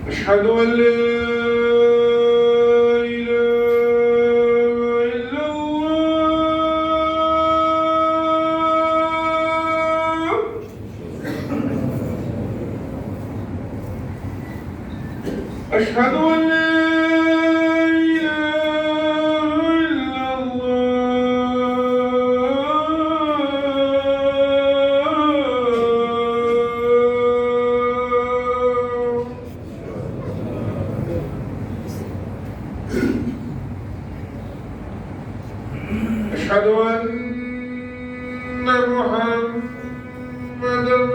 أشهد أن لا إله إلا الله. أشهد أن لا إله إلا الله. أشهد أن محمدًا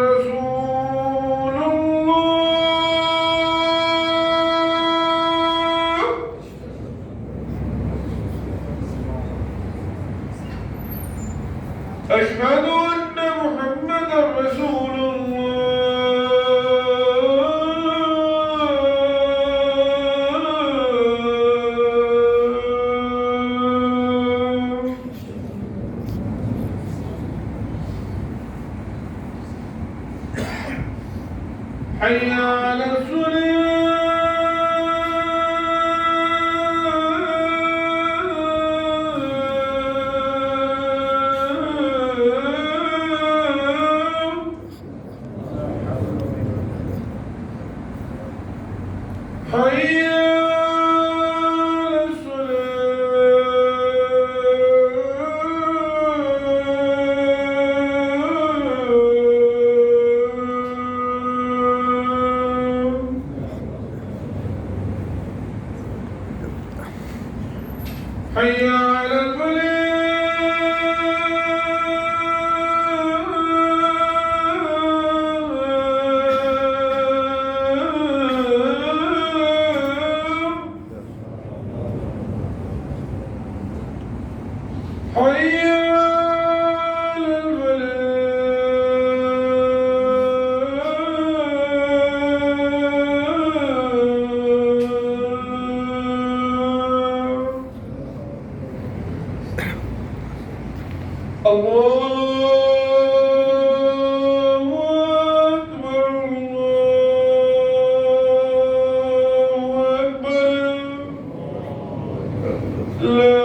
رسول الله. أشهد أن محمدًا رسول الله. حي على الصلاة. حي على الصلاة. حي على الفلاح. حي على الفلاح. الله أكبر، الله أكبر. لا